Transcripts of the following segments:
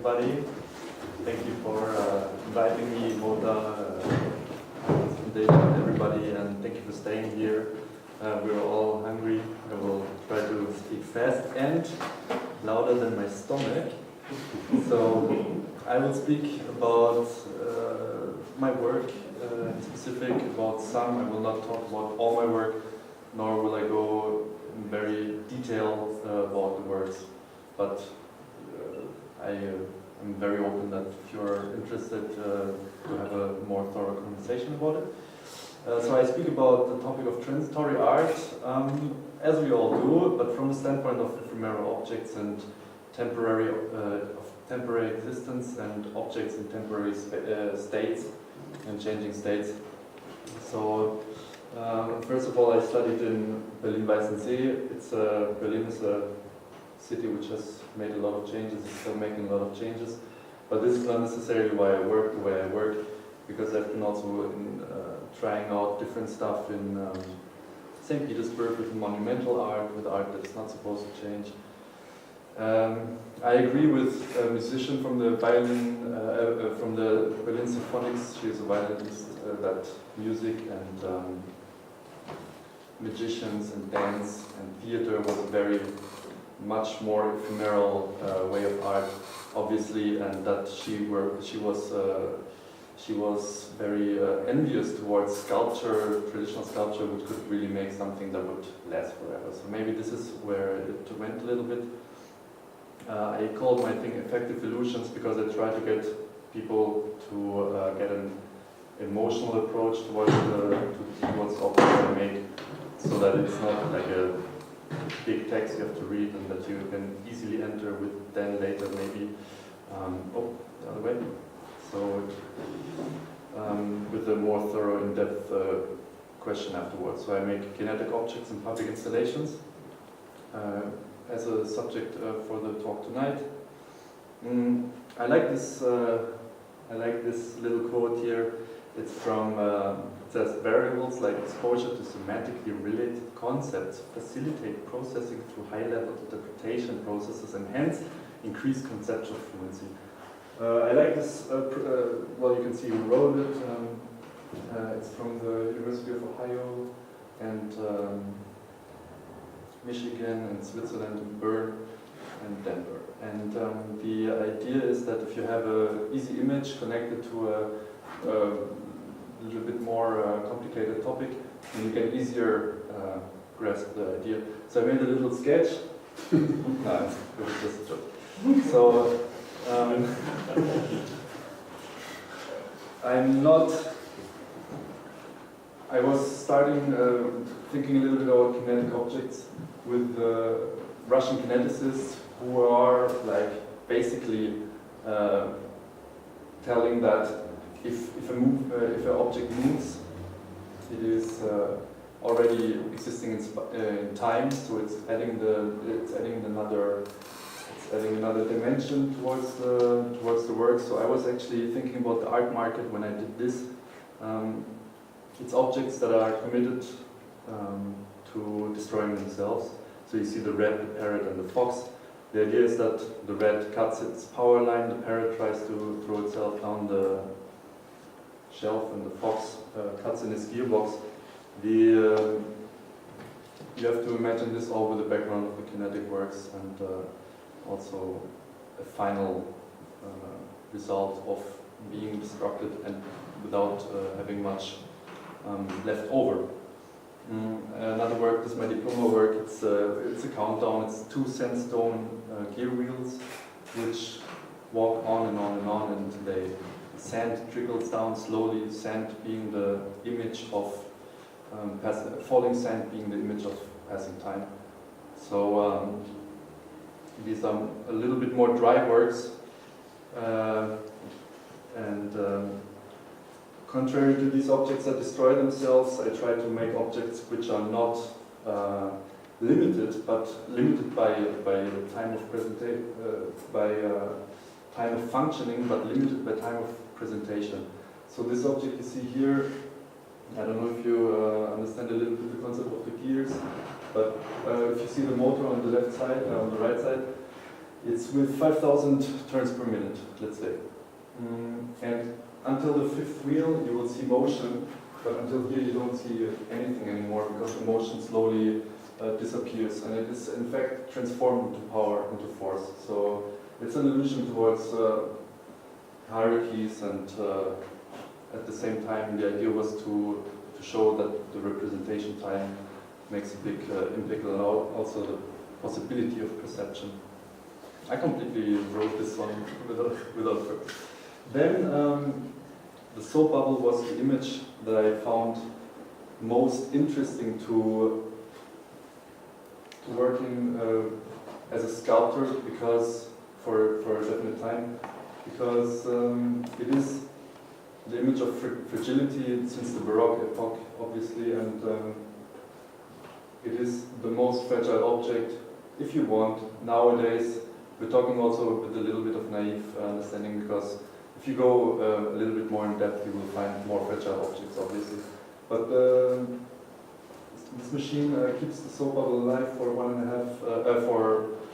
everybody. Thank you for inviting me, Mota, David, everybody, and thank you for staying here. We're all hungry. I will try to speak fast and louder than my stomach. So I will speak about my work, in specific about some. I will not talk about all my work, nor will I go in very detail about the works. But I'm very open that if you're interested to have a more thorough conversation about it. So I speak about the topic of transitory art, as we all do, but from the standpoint of ephemeral objects and temporary existence and objects in temporary states and changing states. So first of all, I studied in Berlin-Weißensee. Berlin is a city which has made a lot of changes, is still making a lot of changes. But this is not necessarily why I work the way I work, because I've been also trying out different stuff in St. Petersburg with monumental art, with art that's not supposed to change. I agree with a musician from the Berlin Symphonics. She is a violinist. That music and magicians and dance and theater was a very much more ephemeral way of art, obviously, and that she was very envious towards sculpture, traditional sculpture, which could really make something that would last forever. So maybe this is where it went a little bit. I called my thing effective illusions because I try to get people to get an emotional approach towards objects I make, so that it's not like a big text you have to read and that you can easily enter with then later maybe, the other way. So with a more thorough, in-depth question afterwards. So I make kinetic objects in public installations as a subject for the talk tonight. I like this little quote here. It's from, it says, variables like exposure to semantically related concepts facilitate processing through high-level interpretation processes and hence increase conceptual fluency. I like this, well, you can see who wrote it. It's from the University of Ohio and Michigan and Switzerland and Bern and Denver. And the idea is that if you have an easy image connected to a little bit more complicated topic, then you can easier grasp the idea. So I made a little sketch. No, it was just a joke. So I was starting thinking a little bit about kinetic objects with Russian kineticists who are like basically telling that if an object moves, it is already existing in time, so it's adding another dimension towards the work. So I was actually thinking about the art market when I did this. It's objects that are committed to destroying themselves. So you see the rat, the parrot, and the fox. The idea is that the rat cuts its power line, the parrot tries to throw itself down the shelf, and the fox cuts in his gearbox. You have to imagine this all with the background of the kinetic works and also a final result of being destructed and without having much left over. Another work, this is my diploma work, it's a countdown. It's 2 sandstone gear wheels which walk on and on and on, and sand trickles down slowly, sand being the image of falling sand being the image of passing time. So these are a little bit more dry works, and contrary to these objects that destroy themselves, I try to make objects which are not limited, but limited by time of presentation, by time of functioning, but limited by time of presentation. So this object you see here, I don't know if you understand a little bit the concept of the gears, but if you see the motor on the left side, on the right side, It's with 5,000 turns per minute, let's say. And until the fifth wheel, you will see motion, but until here you don't see anything anymore because the motion slowly disappears, and it is in fact transformed into power, into force. So it's an allusion towards hierarchies, and at the same time the idea was to show that the representation time makes a big impact on also the possibility of perception. I completely wrote this one without first. Then the soap bubble was the image that I found most interesting to working as a sculptor, because for a definite time, because it is the image of fragility since the Baroque epoch, obviously, and it is the most fragile object, if you want, nowadays. We're talking also with a little bit of naive understanding, because if you go a little bit more in depth, you will find more fragile objects, obviously. But this machine keeps the soap bubble alive for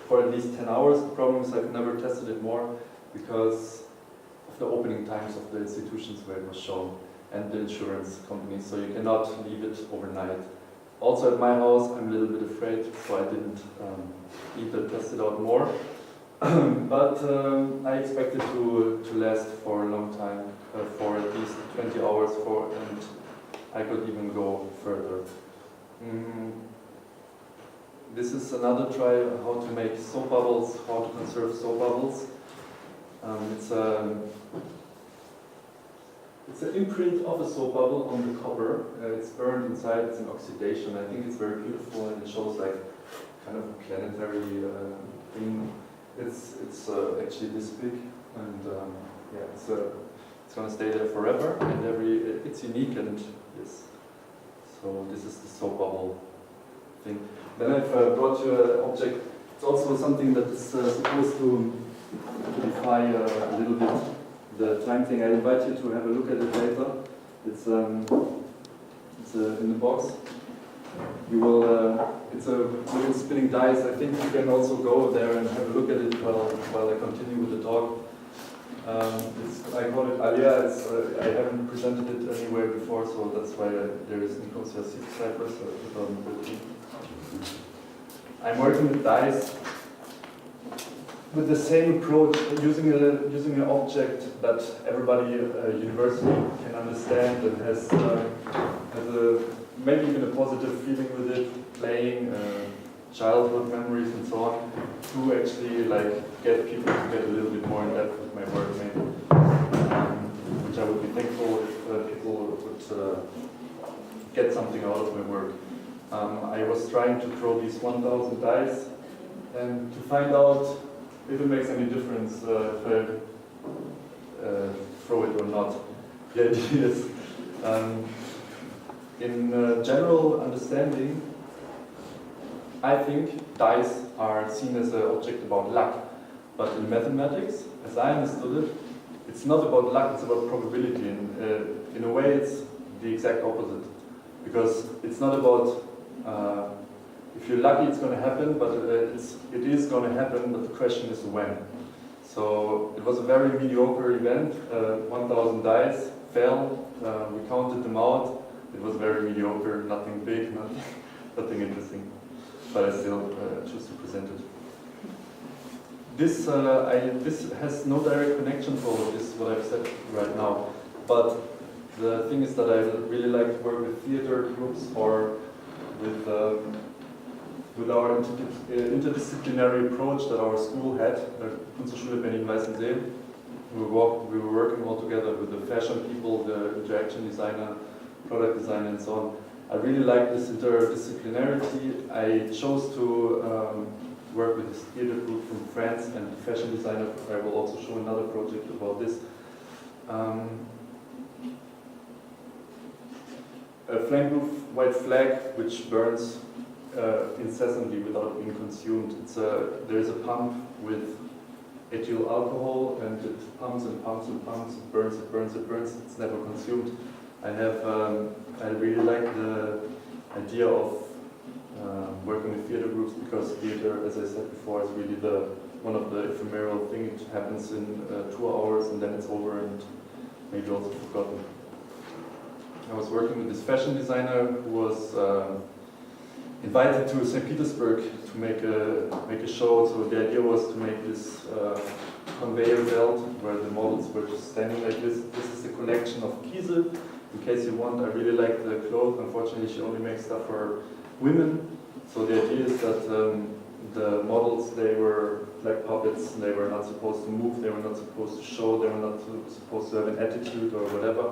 for at least 10 hours. The problem is I've never tested it more because of the opening times of the institutions where it was shown and the insurance companies, so you cannot leave it overnight. Also at my house, I'm a little bit afraid, so I didn't either test it out more. But I expect it to last for a long time, for at least 20 hours, and I could even go further. This is another try how to make soap bubbles, how to conserve soap bubbles. It's an imprint of a soap bubble on the copper. It's burned inside, it's an oxidation. I think it's very beautiful, and it shows like kind of a planetary thing. It's actually this big, and yeah, it's gonna stay there forever, and it's unique, and yes. So this is the soap bubble thing. Then I've brought you an object. It's also something that is supposed to defy a little bit the time thing. I invite you to have a look at it later. It's in the box. You will. It's a little spinning dice. I think you can also go there and have a look at it while I continue with the talk. I call it Alia. I haven't presented it anywhere before, so that's why there is Nicosia Cyprus 2013. I'm working with dice with the same approach, using an object that everybody universally can understand and has maybe even a positive feeling with it, playing, childhood memories and so on, to actually get people to get a little bit more in depth with my work, maybe. Which I would be thankful if people would get something out of my work. I was trying to throw these 1,000 dice and to find out if it makes any difference if I throw it or not. The idea is, in general understanding, I think dice are seen as an object about luck. But in mathematics, as I understood it, it's not about luck, it's about probability. And in a way, it's the exact opposite. Because it's not about if you're lucky, it's going to happen, but it is going to happen, but the question is when. So it was a very mediocre event. 1,000 dice fell, we counted them out. It was very mediocre, nothing big, nothing interesting. But I still choose to present it. This has no direct connection to all of this, what I've said right now. But the thing is that I really like to work with theater groups or with our interdisciplinary approach that our school had, Kunsthochschule Berlin-Weißensee. We were working all together with the fashion people, the interaction designer, product designer, and so on. I really like this interdisciplinarity. I chose to work with this theater group from France and the fashion designer. I will also show another project about this. A flame roof white flag which burns incessantly without being consumed. There is a pump with ethyl alcohol, and it pumps and pumps and pumps. It burns, it burns, it burns. It's never consumed. I really like the idea of working with theater groups, because theater, as I said before, is really one of the ephemeral things. It happens in 2 hours and then it's over and maybe also forgotten. I was working with this fashion designer who was invited to St. Petersburg to make a show. So the idea was to make this conveyor belt where the models were just standing like this. This is a collection of Kiesel. In case you want, I really like the clothes. Unfortunately, she only makes stuff for women. So the idea is that the models, they were like puppets. They were not supposed to move. They were not supposed to show. They were not supposed to have an attitude or whatever.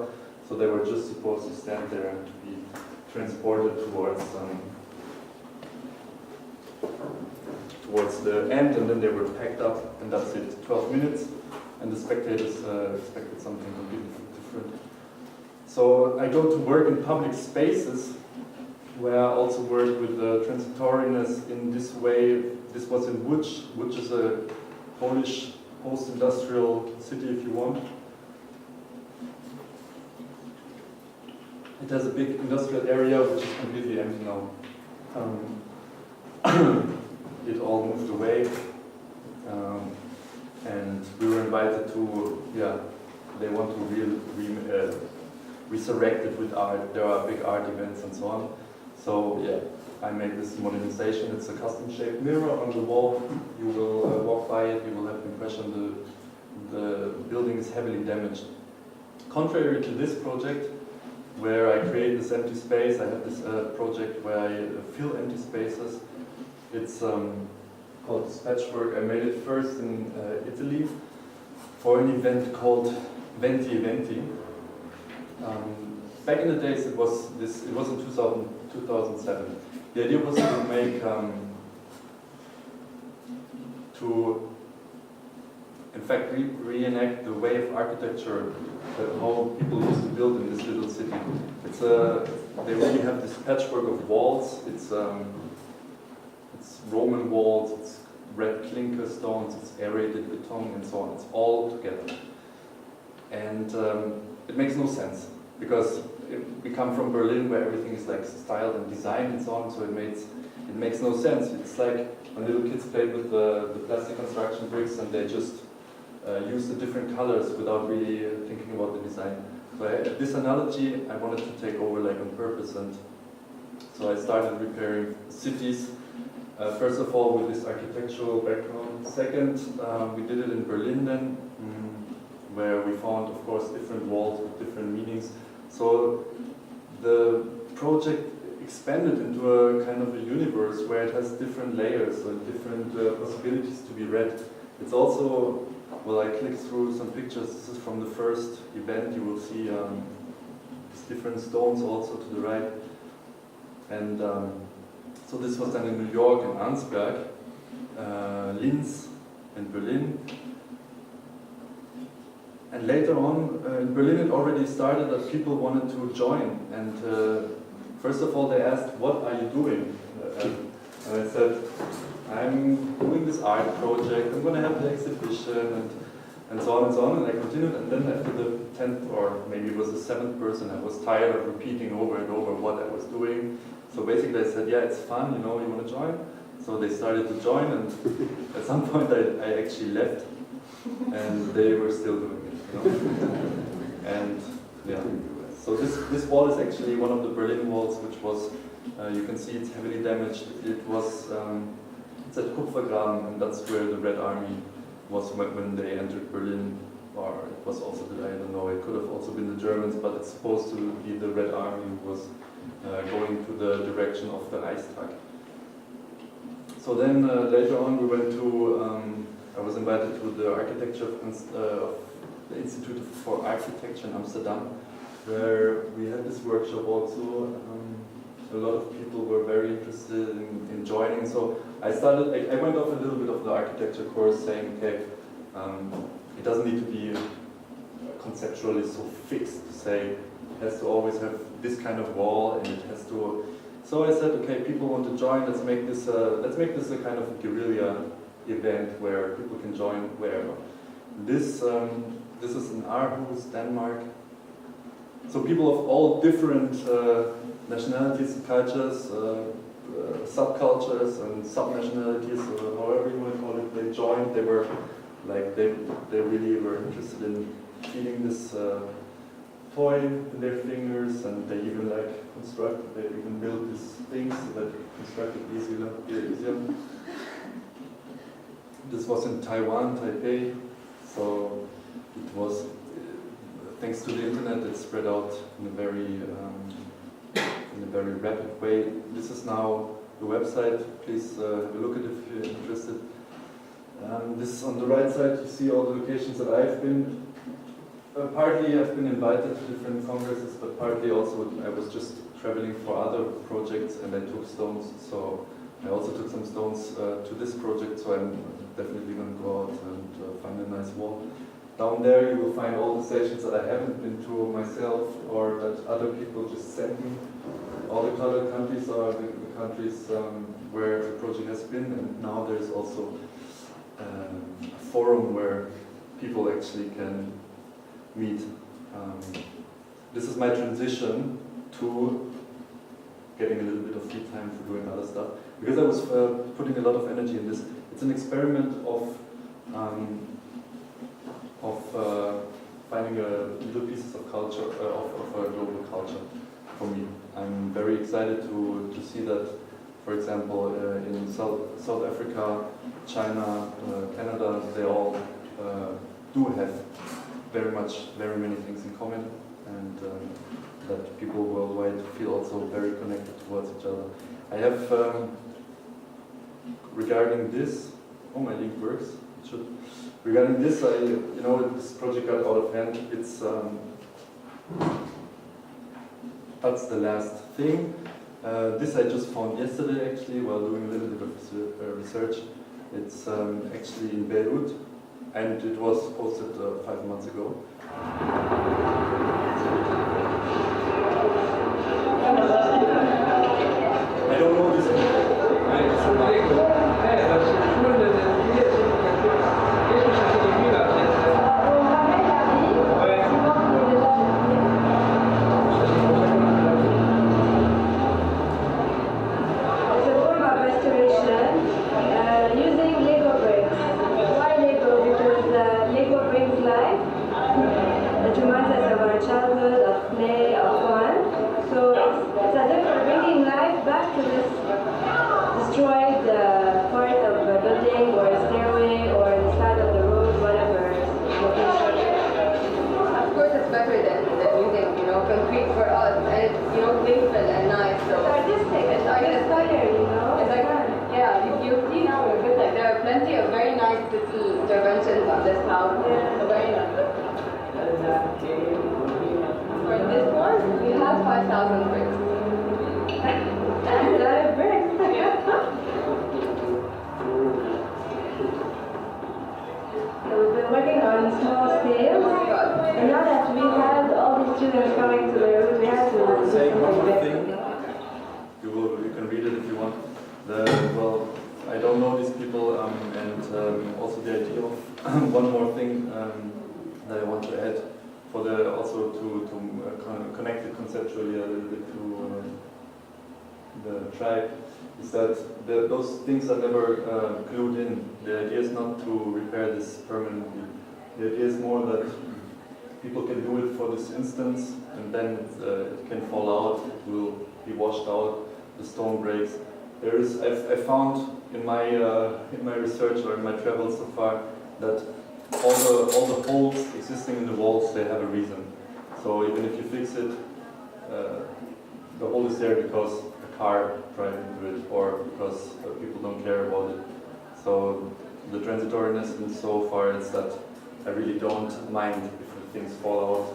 So they were just supposed to stand there and to be transported towards the end, and then they were packed up, and that's it. 12 minutes, and the spectators expected something completely different. So I go to work in public spaces, where I also work with the transitoriness in this way. This was in Łódź. Łódź is a Polish post-industrial city, if you want. It has a big industrial area which is completely empty now. It all moved away, and we were invited to, they want to resurrect it with art. There are big art events and so on. So I made this modernization. It's a custom-shaped mirror on the wall. You will walk by it, you will have the impression the building is heavily damaged. Contrary to this project, where I create this empty space, I have this project where I fill empty spaces. It's called Patchwork. I made it first in Italy for an event called Venti Eventi. Back in the days, it was in 2007. The idea was to make in fact, reenact the way of architecture, how people used to build in this little city. They really have this patchwork of walls. It's Roman walls, it's red clinker stones, it's aerated beton, and so on. It's all together. And it makes no sense, because we come from Berlin, where everything is like styled and designed and so on, so it makes no sense. It's like when little kids play with the plastic construction bricks and they just use the different colors without really thinking about the design. So this analogy I wanted to take over like on purpose, and so I started repairing cities. First of all, with this architectural background. Second, we did it in Berlin then, where we found, of course, different walls with different meanings. So the project expanded into a kind of a universe where it has different layers and different possibilities to be read. It's also, well, I clicked through some pictures. This is from the first event. You will see these different stones also to the right. And so this was done in New York and Arnsberg, Linz and Berlin. And later on, in Berlin it already started that people wanted to join. And first of all they asked, what are you doing? And I said, I'm doing this art project, I'm going to have the exhibition, and so on and so on. And I continued, and then after the 10th, or maybe it was the 7th person, I was tired of repeating over and over what I was doing. So basically I said, yeah, it's fun, you know, you want to join? So they started to join, and at some point I actually left, and they were still doing it, you know? And yeah, so this wall is actually one of the Berlin walls, which was, you can see it's heavily damaged. It was, it's at Kupfergraben, and that's where the Red Army was when they entered Berlin. Or it was also, I don't know, it could have also been the Germans, but it's supposed to be the Red Army who was going to the direction of the Reichstag. So then later on we went to, I was invited to the architecture of the Institute for Architecture in Amsterdam, where we had this workshop also. A lot of people were very interested in joining. So I went off a little bit of the architecture course saying, okay, it doesn't need to be conceptually so fixed to say it has to always have this kind of wall and it has to. So I said, okay, people want to join. Let's make this a kind of a guerrilla event where people can join wherever. This is in Aarhus, Denmark. So people of all different nationalities and cultures subcultures and subnationalities, or however you want to call it, they joined. They were like they really were interested in feeding this toy in their fingers, and they even they even built these things that constructed easier. This was in Taiwan, Taipei, so it was, thanks to the internet, it spread out in a very rapid way. This is now the website. Please have a look at it if you're interested. This on the right side, you see all the locations that I've been. Partly I've been invited to different congresses, but partly also I was just traveling for other projects and I took stones. So I also took some stones to this project, so I'm definitely going to go out and find a nice wall. Down there you will find all the stations that I haven't been to myself or that other people just sent me. All the colored countries are the countries where the project has been, and now there's also a forum where people actually can meet. This is my transition to getting a little bit of free time for doing other stuff. Because I was putting a lot of energy in this. It's an experiment of finding little pieces of culture, of a global culture for me. I'm very excited to see that, for example, in South Africa, China, Canada, they all do have very many things in common, and that people worldwide feel also very connected towards each other. I have, regarding this, oh, my link works, it should. Regarding this, this project got out of hand. It's, that's the last thing. This I just found yesterday actually while doing a little bit of research. It's actually in Beirut, and it was posted 5 months ago. I don't know this people. One more thing that I want to add, also to connect it conceptually a little bit to the tribe, is that those things are never glued in. The idea is not to repair this permanently. The idea is more that people can do it for this instance, and then it can fall out, it will be washed out, the stone breaks. I found in my research or in my travels so far that all the holes existing in the walls, they have a reason. So even if you fix it, the hole is there because a car drives into it, or because people don't care about it. So the transitoriness in so far is that I really don't mind if things fall out,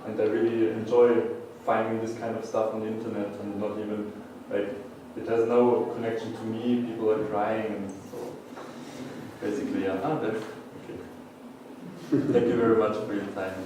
and I really enjoy finding this kind of stuff on the internet, and not even like it has no connection to me. People are crying, and so basically, okay. Thank you very much for your time.